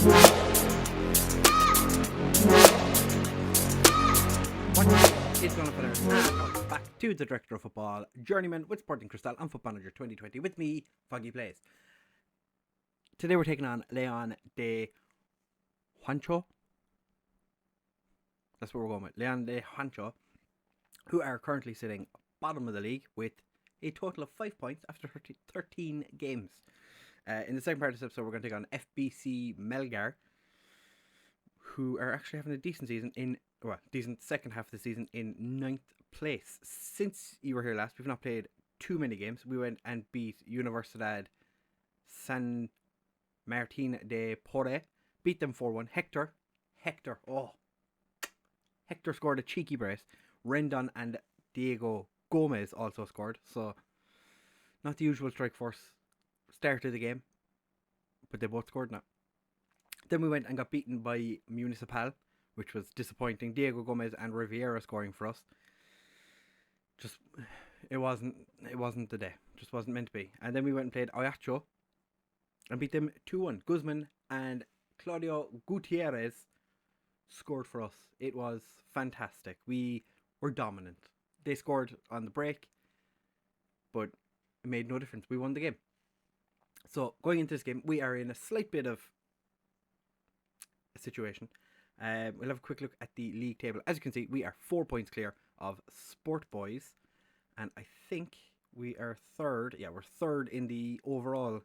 It's going to put our back to the director of football, Journeyman with Sporting Cristal and Football Manager 2020 with me, Foggy Plays. Today we're taking on Leon de Juancho. That's what we're going with. Leon de Juancho, who are currently sitting bottom of the league with a total of 5 points after 13 games. In the second part of this episode, we're going to take on FBC Melgar, who are actually having a decent season decent second half of the season in 9th place. Since you were here last, we've not played too many games. We went and beat Universidad San Martin de Porre, beat them 4-1. Hector scored a cheeky brace. Rendon and Diego Gomez also scored, so not the usual strike force start of the game, but they both scored now. Then we went and got beaten by Municipal, which was disappointing. Diego Gomez and Riviera scoring for us. It wasn't the day. Just wasn't meant to be. And then we went and played Ayacho and beat them 2-1. Guzman and Claudio Gutierrez scored for us. It was fantastic. We were dominant. They scored on the break, but it made no difference. We won the game. So going into this game, we are in a slight bit of a situation. We'll have a quick look at the league table. As you can see, we are 4 points clear of Sport Boys, and I think we are third. Yeah, we're third in the overall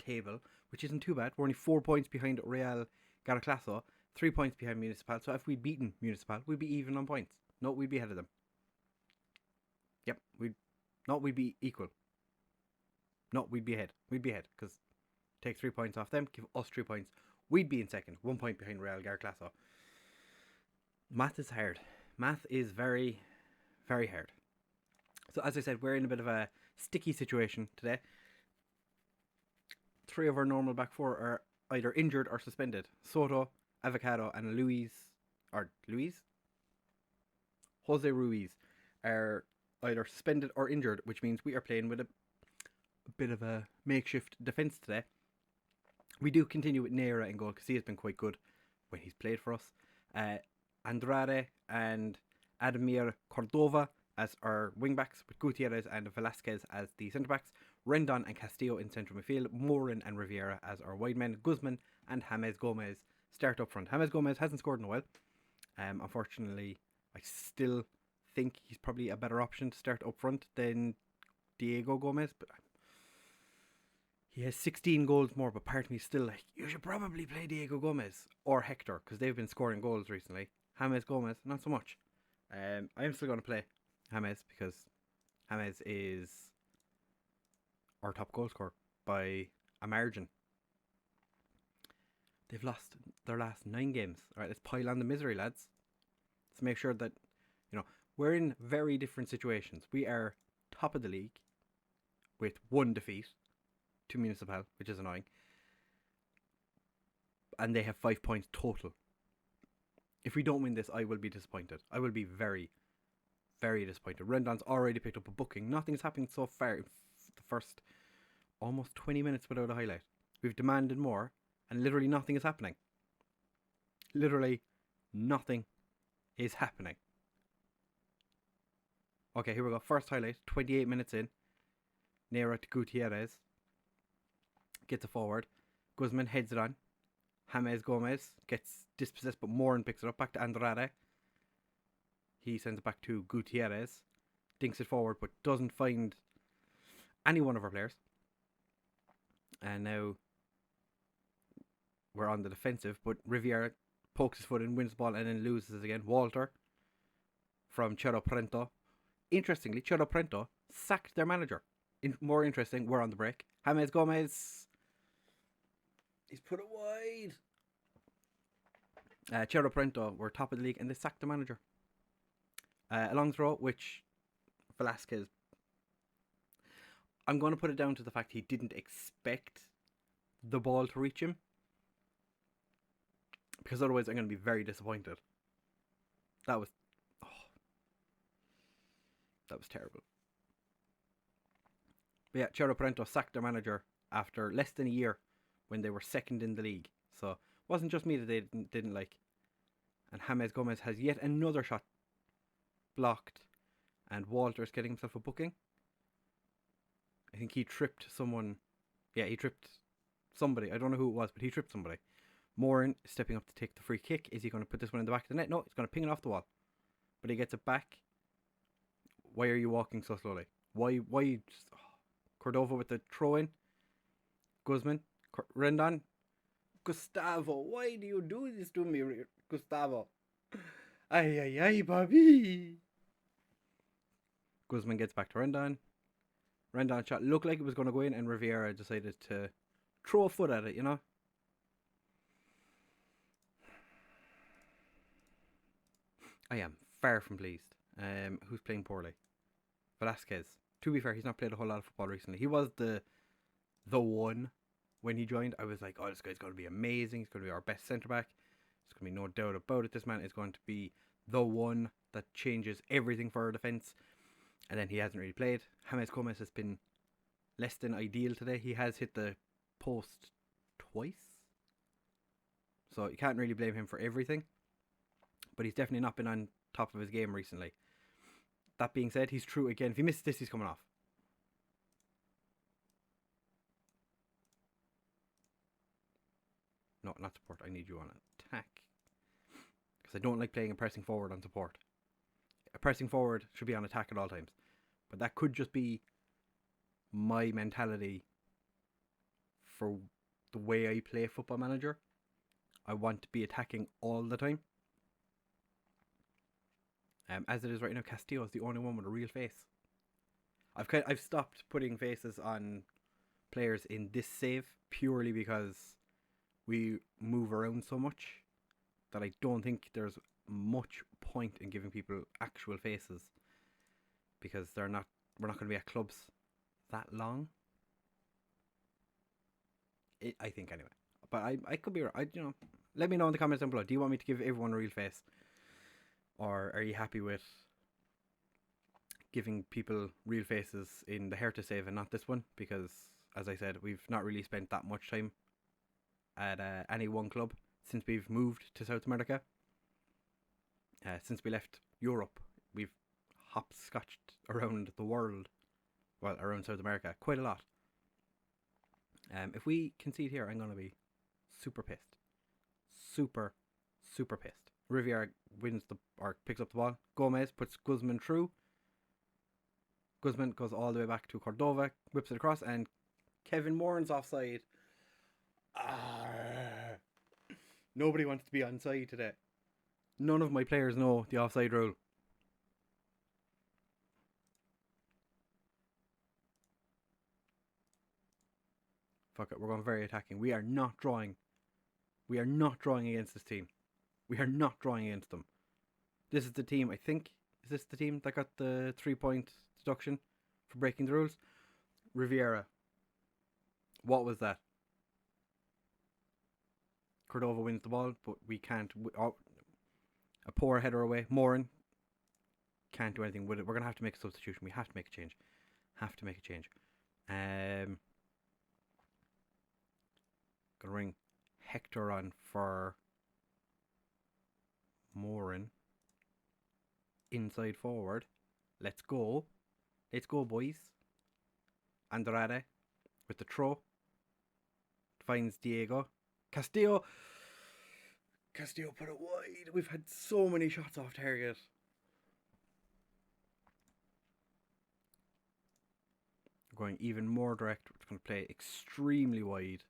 table, which isn't too bad. We're only 4 points behind Real Garaclaso, 3 points behind Municipal. So if we'd beaten Municipal, we'd be even on points. No, we'd be ahead of them. Yep, we'd be equal. No, we'd be ahead. We'd be ahead, because take 3 points off them, give us 3 points. We'd be in second, 1 point behind Real Garaclaso. Math is hard. Math is very, very hard. So as I said, we're in a bit of a sticky situation today. 3 of our normal back 4 are either injured or suspended. Soto, Avocado, and Jose Ruiz are either suspended or injured, which means we are playing with a bit of a makeshift defence today. We do continue with Neira in goal because he has been quite good when he's played for us. Andrade and Ademir Cordova as our wing backs, with Gutierrez and Velasquez as the centre backs. Rendon and Castillo in central midfield. Morin and Riviera as our wide men. Guzman and James Gomez start up front. James Gomez hasn't scored in a while. Unfortunately, I still think he's probably a better option to start up front than Diego Gomez, but he has 16 goals more, but part of me is still like, you should probably play Diego Gomez or Hector, because they've been scoring goals recently. James Gomez, not so much. I am still going to play James, because James is our top goal scorer by a margin. They've lost their last 9 games. Alright, let's pile on the misery, lads. Let's make sure that, we're in very different situations. We are top of the league with 1 defeat to Municipal, which is annoying, and they have 5 points total. If we don't win this, I will be disappointed. I will be very, very disappointed. Rendon's already picked up a booking. Nothing's happened so far in the first almost 20 minutes without a highlight. We've demanded more, and literally nothing is happening. Literally nothing is happening. Okay, here we go. First highlight, 28 minutes in. Neira to Gutierrez. Gets it forward. Guzman heads it on. James Gomez gets dispossessed, but Morin picks it up. Back to Andrade. He sends it back to Gutierrez. Dinks it forward, but doesn't find any one of our players. And now we're on the defensive, but Riviera pokes his foot in, wins the ball, and then loses again. Walter from Cerro Prento. Interestingly, Cerro Prento sacked their manager. More interesting, we're on the break. James Gomez, he's put it wide. Cerro Prento were top of the league and they sacked the manager. A long throw, which Velasquez, I'm going to put it down to the fact he didn't expect the ball to reach him, because otherwise I'm going to be very disappointed. That was terrible. But yeah, Cerro Prento sacked their manager after less than a year when they were second in the league. So Wasn't just me that they didn't like. And James Gomez has yet another shot blocked, and Walter's getting himself a booking. I think he tripped someone. Yeah, he tripped somebody. I don't know who it was, but he tripped somebody. Moran stepping up to take the free kick. Is he going to put this one in the back of the net? No, he's going to ping it off the wall. But he gets it back. Why are you walking so slowly? Why? Cordova with the throw in. Guzman. Rendon. Gustavo, why do you do this to me, Gustavo? Ay, Bobby. Guzman gets back to Rendon. Rendon shot looked like it was going to go in, and Riviera decided to throw a foot at it, you know? I am far from pleased. Who's playing poorly? Velasquez. To be fair, he's not played a whole lot of football recently. He was the one when he joined. I was like, oh, this guy's going to be amazing. He's going to be our best centre-back. There's going to be no doubt about it. This man is going to be the one that changes everything for our defence. And then he hasn't really played. James Gomez has been less than ideal today. He has hit the post twice. So you can't really blame him for everything. But he's definitely not been on top of his game recently. That being said, he's true again. If he misses this, he's coming off. No, not support. I need you on attack. Because I don't like playing a pressing forward on support. A pressing forward should be on attack at all times. But that could just be my mentality for the way I play Football Manager. I want to be attacking all the time. As it is right now, Castillo is the only one with a real face. I've stopped putting faces on players in this save purely because we move around so much that I don't think there's much point in giving people actual faces, because we're not going to be at clubs that long. I think anyway, but I could be right. Let me know in the comments down below. Do you want me to give everyone a real face, or are you happy with giving people real faces in the Hertha save and not this one? Because as I said, we've not really spent that much time at any one club since we've moved to South America. Since we left Europe, we've hopscotched around the world, well, around South America, quite a lot. If we concede here, I'm going to be super pissed. Super pissed. Riviera picks up the ball. Gomez puts Guzman through. Guzman goes all the way back to Cordova, whips it across, and Kevin Moran's offside. Nobody wants to be onside today. None of my players know the offside rule. Fuck it, we're going very attacking. We are not drawing. We are not drawing against this team. We are not drawing against them. This is the team, I think. Is this the team that got the 3-point deduction for breaking the rules? Riviera. What was that? Cordova wins the ball, but we can't. A poor header away. Moran can't do anything with it. We're going to have to make a substitution. We have to make a change. Going to ring Hector on for Moran. Inside forward. Let's go. Let's go, boys. Andrade with the throw. Finds Diego. Castillo put it wide. We've had so many shots off target. We're going even more direct. We're going to play extremely wide.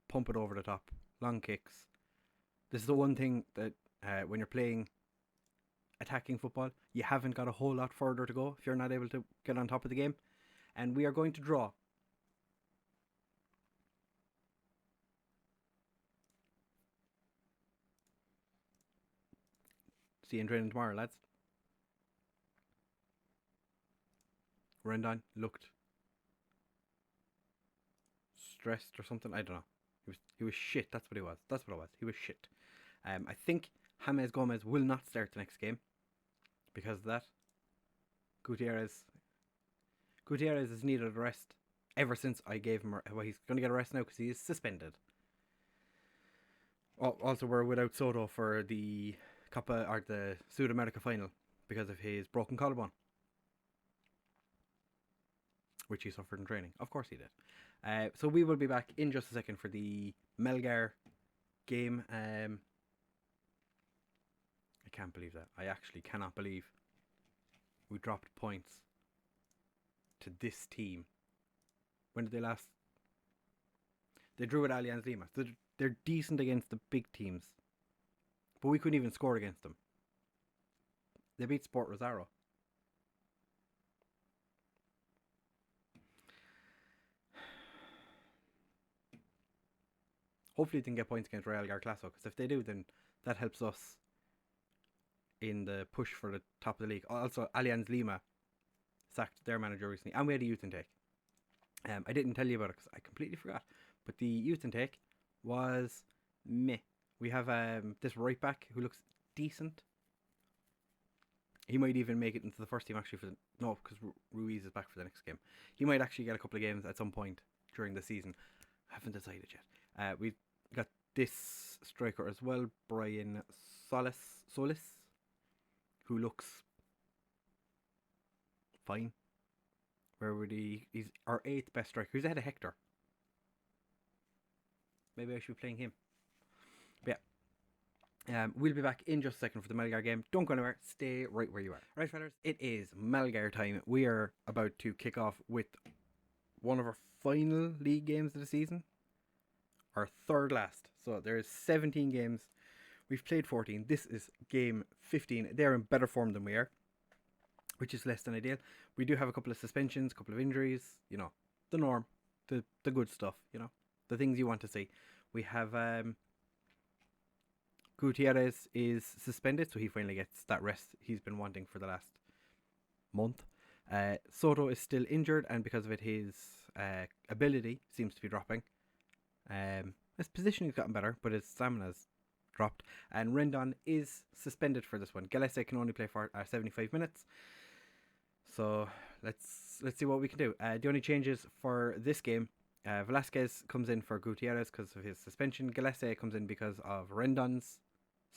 Pump it over the top. Long kicks. This is the one thing that when you're playing attacking football, you haven't got a whole lot further to go if you're not able to get on top of the game. And we are going to draw. See you in training tomorrow, lads. Rendon looked stressed or something. I don't know. He was shit. That's what he was. He was shit. I think James Gomez will not start the next game because of that. Gutierrez has needed a rest ever since I gave him. Well, he's going to get a rest now because he is suspended. Also, we're without Soto for the Copa or the Sudamerica final because of his broken collarbone, which he suffered in training. Of course he did. So we will be back in just a second for the Melgar game. I can't believe that. I actually cannot believe we dropped points to this team. When did they last? They drew at Allianz Lima. They're decent against the big teams, but we couldn't even score against them. They beat Sport Rosario. Hopefully they can get points against Real Garclaso, because if they do, then that helps us in the push for the top of the league. Also, Allianz Lima sacked their manager recently, and we had a youth intake. I didn't tell you about it because I completely forgot, but the youth intake was meh. We have this right back who looks decent. He might even make it into the first team actually because Ruiz is back for the next game. He might actually get a couple of games at some point during the season. I haven't decided yet. We got this striker as well, Brian Solis, who looks fine. Where would he's our 8th best striker. He's ahead of Hector. Maybe I should be playing him. But yeah. We'll be back in just a second for the Melgar game. Don't go anywhere. Stay right where you are. Right, fellas, it is Melgar time. We are about to kick off with one of our final league games of the season. Our third last. So there's 17 games. We've played 14. This is game 15. They're in better form than we are, which is less than ideal. We do have a couple of suspensions, a couple of injuries, you know, the norm, the good stuff, you know, the things you want to see. We have Gutierrez is suspended, so he finally gets that rest he's been wanting for the last month. Soto is still injured, and because of it, his ability seems to be dropping. His positioning's gotten better, but his stamina's dropped. And Rendon is suspended for this one. Galese can only play for 75 minutes. So let's see what we can do. The only changes for this game, Velasquez comes in for Gutierrez because of his suspension. Galese comes in because of Rendon's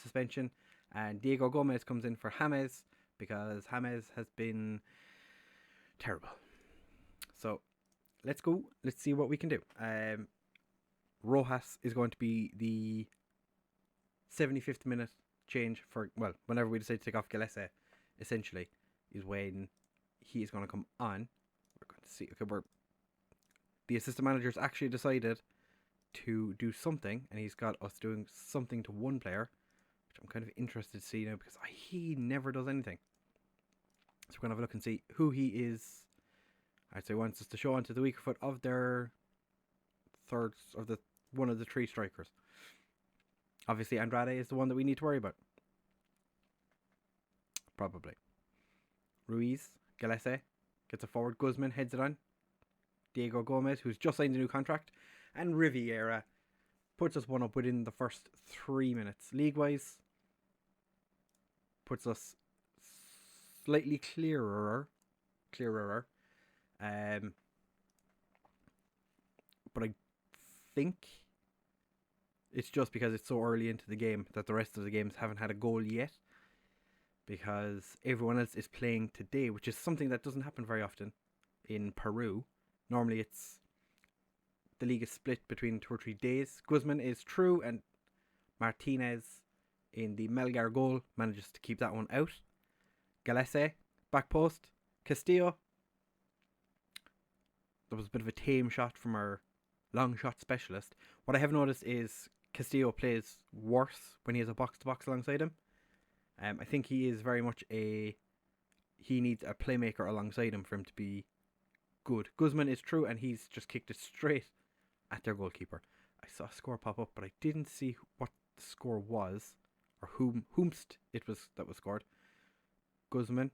suspension. And Diego Gomez comes in for James because James has been terrible. So let's go. Let's see what we can do. Rojas is going to be the 75th minute change for, well, whenever we decide to take off Galese, essentially, is when he is going to come on. We're going to see. Okay, the assistant manager's actually decided to do something, and he's got us doing something to one player, which I'm kind of interested to see now because he never does anything. So we're going to have a look and see who he is. I'd say wants us to show onto the weaker foot of their one of the 3 strikers. Obviously, Andrade is the one that we need to worry about. Probably. Ruiz, Galese, gets it forward. Guzman heads it on. Diego Gomez, who's just signed a new contract. And Riviera puts us one up within the first 3 minutes. League-wise, puts us slightly clearer. But I think it's just because it's so early into the game that the rest of the games haven't had a goal yet, because everyone else is playing today, which is something that doesn't happen very often in Peru. Normally it's the league is split between 2 or 3 days. Guzman is true, and Martinez in the Melgar goal manages to keep that one out. Galese, back post. Castillo, that was a bit of a tame shot from our long shot specialist. What I have noticed is Castillo plays worse when he has a box-to-box alongside him. I think he is very much he needs a playmaker alongside him for him to be good. Guzman is true, and he's just kicked it straight at their goalkeeper. I saw a score pop up, but I didn't see what the score was, or whomst it was that was scored. Guzman,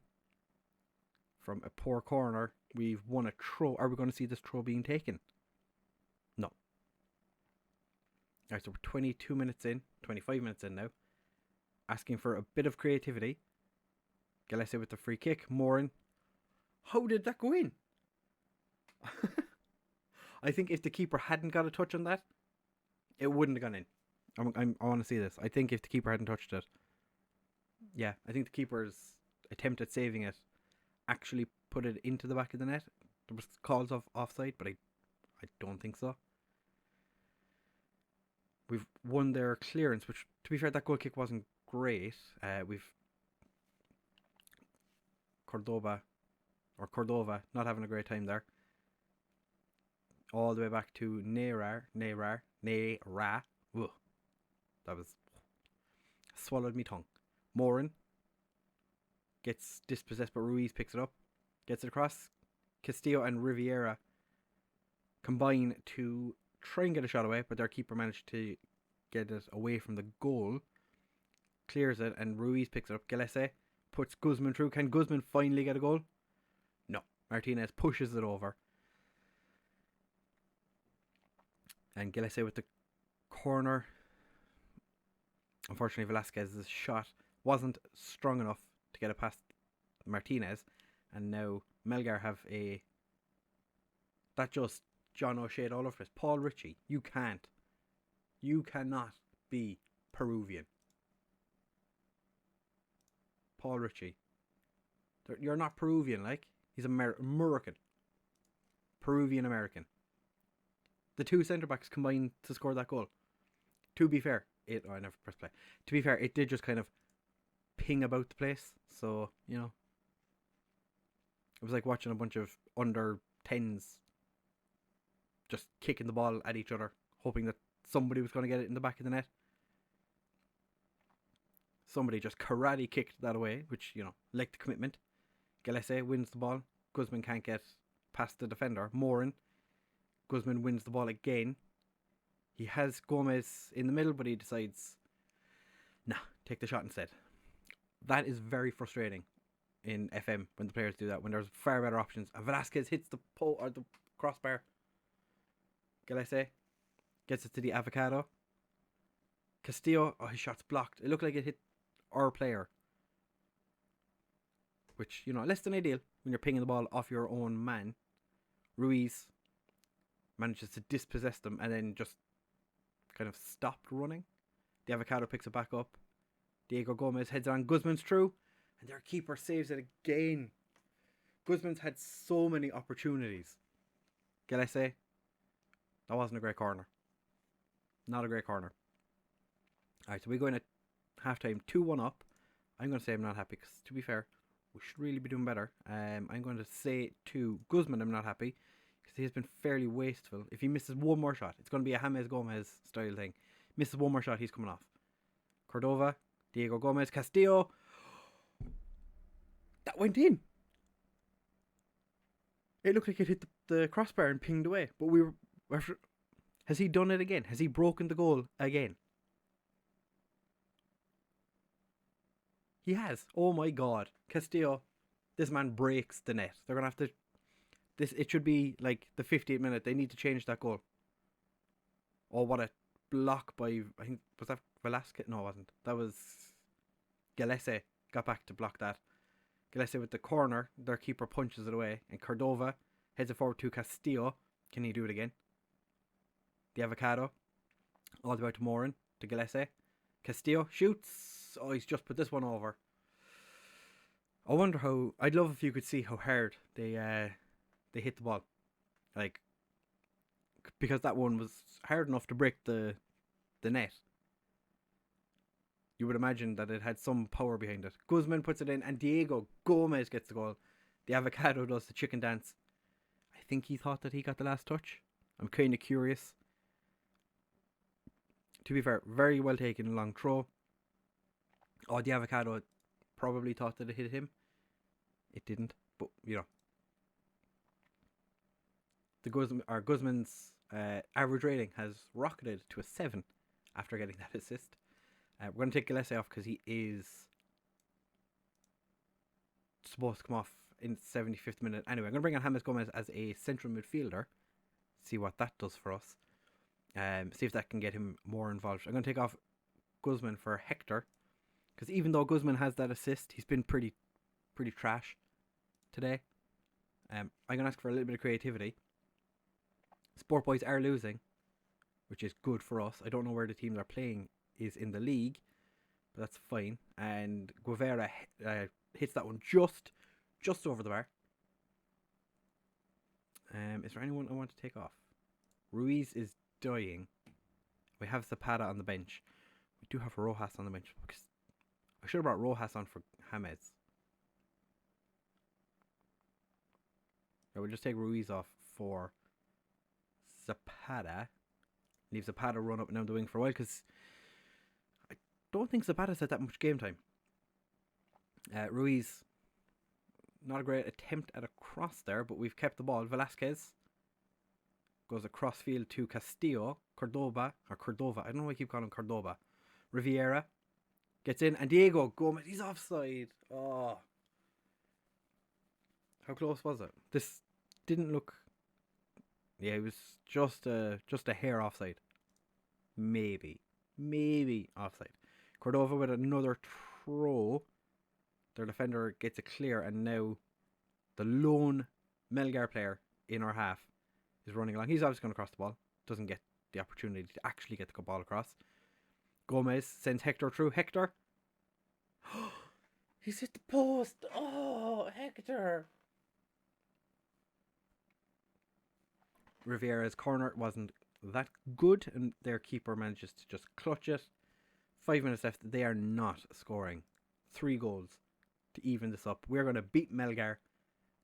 from a poor corner, we've won a throw. Are we going to see this throw being taken? No. Alright, so we're 22 minutes in, 25 minutes in now. Asking for a bit of creativity. Galese with the free kick. Morin. How did that go in? I think if the keeper hadn't got a touch on that, it wouldn't have gone in. I want to see this. I think if the keeper hadn't touched it, yeah, I think the keeper's attempt at saving it actually put it into the back of the net. There was calls of offside, but I don't think so. We've won their clearance, which, to be fair, that goal kick wasn't great. We've Cordova not having a great time there. All the way back to Nera. Whoa. That was swallowed me tongue. Morin gets dispossessed, but Ruiz picks it up, gets it across. Castillo and Riviera combine to try and get a shot away, but their keeper managed to get it away from the goal. Clears it, and Ruiz picks it up. Gillespie puts Guzman through. Can Guzman finally get a goal? No. Martinez pushes it over. And Gillespie with the corner. Unfortunately, Velasquez's shot wasn't strong enough to get it past Martinez. And now Melgar have a... That just John O'Shea all over this. Paul Ritchie, you cannot be Peruvian. Paul Ritchie. You're not Peruvian, like. He's American. Peruvian American. The two centre-backs combined to score that goal. To be fair, I never pressed play. To be fair, it did just kind of ping about the place. So, you know. It was like watching a bunch of under 10s just kicking the ball at each other, hoping that somebody was going to get it in the back of the net. Somebody just karate kicked that away, which, you know, like the commitment. Gillespie wins the ball. Guzman can't get past the defender. Morin. Guzman wins the ball again. He has Gomez in the middle, but he decides, nah, take the shot instead. That is very frustrating in FM when the players do that, when there's far better options. And Velasquez hits the the crossbar. Gillespie gets it to the avocado. Castillo, his shot's blocked. It looked like it hit our player. Which, you know, less than ideal when you're pinging the ball off your own man. Ruiz manages to dispossess them and then just kind of stopped running. The avocado picks it back up. Diego Gomez heads on. Guzman's through. And their keeper saves it again. Guzman's had so many opportunities. Gillespie, that wasn't a great corner. Not a great corner. Alright, so we go in at halftime 2-1 up. I'm going to say I'm not happy because, to be fair, we should really be doing better. I'm going to say to Guzman I'm not happy because he has been fairly wasteful. If he misses one more shot, it's going to be a James Gomez style thing. Misses one more shot, he's coming off. Cordova, Diego Gomez, Castillo. That went in. It looked like it hit the crossbar and pinged away. But we were... Has he done it again? Has he broken the goal again? He has. Oh my god. Castillo, this man breaks the net. They're going to have to... It should be like the 58th minute. They need to change that goal. Oh, what a block by... I think... Was that Velasquez? No, it wasn't. That was... Gillespie got back to block that. Gillespie with the corner. Their keeper punches it away. And Cordova heads it forward to Castillo. Can he do it again? The avocado. All the way to Morin. To Gillespie. Castillo shoots. Oh, he's just put this one over. I wonder how... I'd love if you could see how hard they hit the ball. Like... Because that one was hard enough to break the net. You would imagine that it had some power behind it. Guzman puts it in and Diego Gomez gets the goal. The avocado does the chicken dance. I think he thought that he got the last touch. I'm kind of curious. To be fair, very well taken long throw. Oh, the avocado probably thought that it hit him. It didn't, but you know. Guzman's average rating has rocketed to a 7 after getting that assist. We're going to take Gillespie off because he is supposed to come off in the 75th minute. Anyway, I'm going to bring on James Gomez as a central midfielder. See what that does for us. See if that can get him more involved. I'm going to take off Guzman for Hector. Because even though Guzman has that assist, he's been pretty trash today. I'm going to ask for a little bit of creativity. Sport boys are losing. which is good for us. I don't know where the teams are playing is in the league, but that's fine. And Guevara hits that one just over the bar. Is there anyone I want to take off? Ruiz is dying. We have Zapata on the bench. We do have Rojas on the bench. I should have brought Rojas on for James. Yeah, we'll just take Ruiz off for Zapata. Leave Zapata run up and down the wing for a while, because I don't think Zapata's had that much game time. Ruiz, not a great attempt at a cross there, but we've kept the ball. Velasquez goes across field to Castillo. Cordova. I don't know why I keep calling him Cordoba. Riviera gets in, and Diego Gomez, he's offside. Oh. How close was it? This didn't look... Yeah, it was just a hair offside. Maybe offside. Cordova with another throw. Their defender gets it clear, and now the lone Melgar player in our half is running along. He's obviously going to cross the ball. Doesn't get the opportunity to actually get the ball across. Gomez sends Hector through. Hector. He's hit the post. Oh, Hector. Riviera's corner wasn't that good, and their keeper manages to just clutch it. 5 minutes left. They are not scoring 3 goals to even this up. We're going to beat Melgar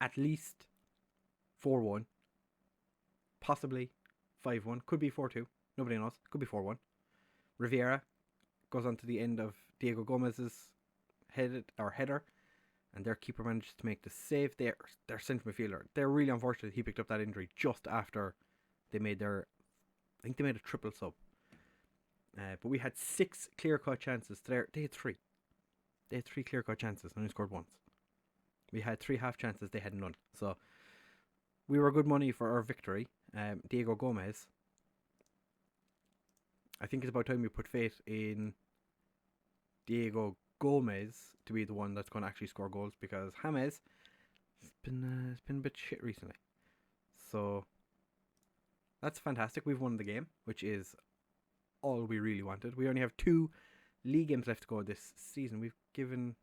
at least 4-1. Possibly 5-1. Could be 4-2. Nobody knows. Could be 4-1. Riviera goes on to the end of Diego Gomez's header, and their keeper manages to make the save. Their centre midfielder, they're really unfortunate he picked up that injury just after they made their... I think they made a triple sub. But we had 6 clear-cut chances. They had 3. They had 3 clear-cut chances and only scored once. We had 3 half chances. They had none. So we were good money for our victory. Diego Gomez. I think it's about time we put faith in Diego Gomez to be the one that's going to actually score goals, because James has been a bit shit recently. So that's fantastic. We've won the game, which is all we really wanted. We only have 2 league games left to go this season. We've given...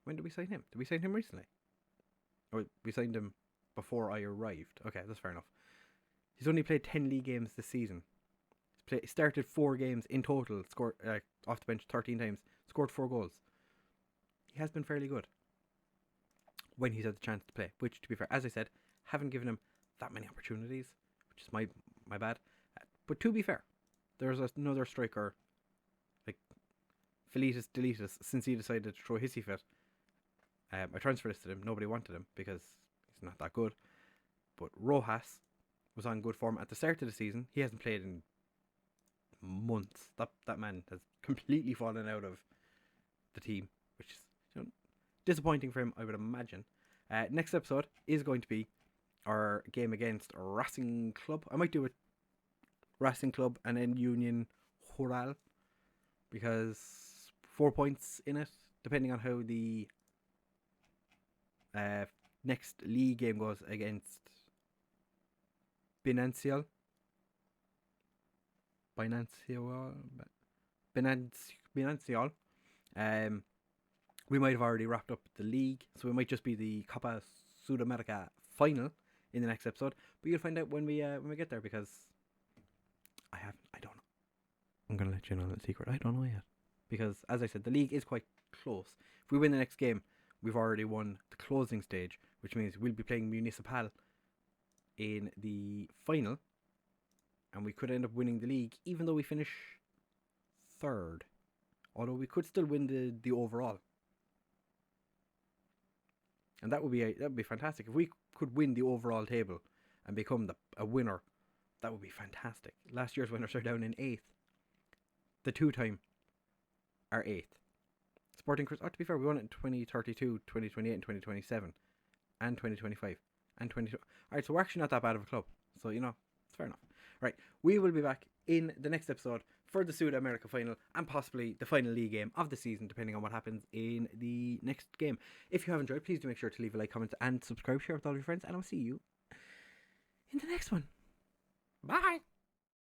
When did we sign him? Did we sign him recently? Or we signed him before I arrived. Okay, that's fair enough. He's only played 10 league games this season. He started 4 games in total, scored off the bench 13 times, scored 4 goals. He has been fairly good when he's had the chance to play, which, to be fair, as I said, haven't given him that many opportunities, which is my bad. But to be fair, there's another striker, like Felitis Delitus, since he decided to throw hissy fit. I transfer listed him. Nobody wanted him because he's not that good. But Rojas was on good form at the start of the season. He hasn't played in months. That man has completely fallen out of the team, which is disappointing for him, I would imagine. Next episode is going to be our game against Racing Club. I might do it Racing Club and then Union Hural, because 4 points in it, depending on how the next league game goes against Binancial. We might have already wrapped up the league, so it might just be the Copa Sudamerica final in the next episode. But you'll find out when we get there, because I don't know. I'm gonna let you know that secret. I don't know yet, because as I said, the league is quite close. If we win the next game, we've already won the closing stage, which means we'll be playing Municipal in the final, and we could end up winning the league, even though we finish 3rd. Although we could still win the overall, and that would be fantastic if we could win the overall table and become a winner. That would be fantastic. Last year's winners are down in 8th. The 2-time are 8th. Sporting Cristal. To be fair, we won it in 2032, 2028, and 2027, and 2025, and 2022. Alright, so we're actually not that bad of a club. So, it's fair enough. Right, we will be back in the next episode for the South America final, and possibly the final league game of the season, depending on what happens in the next game. If you have enjoyed, please do make sure to leave a like, comment, and subscribe, share with all your friends, and I'll see you in the next one. Bye!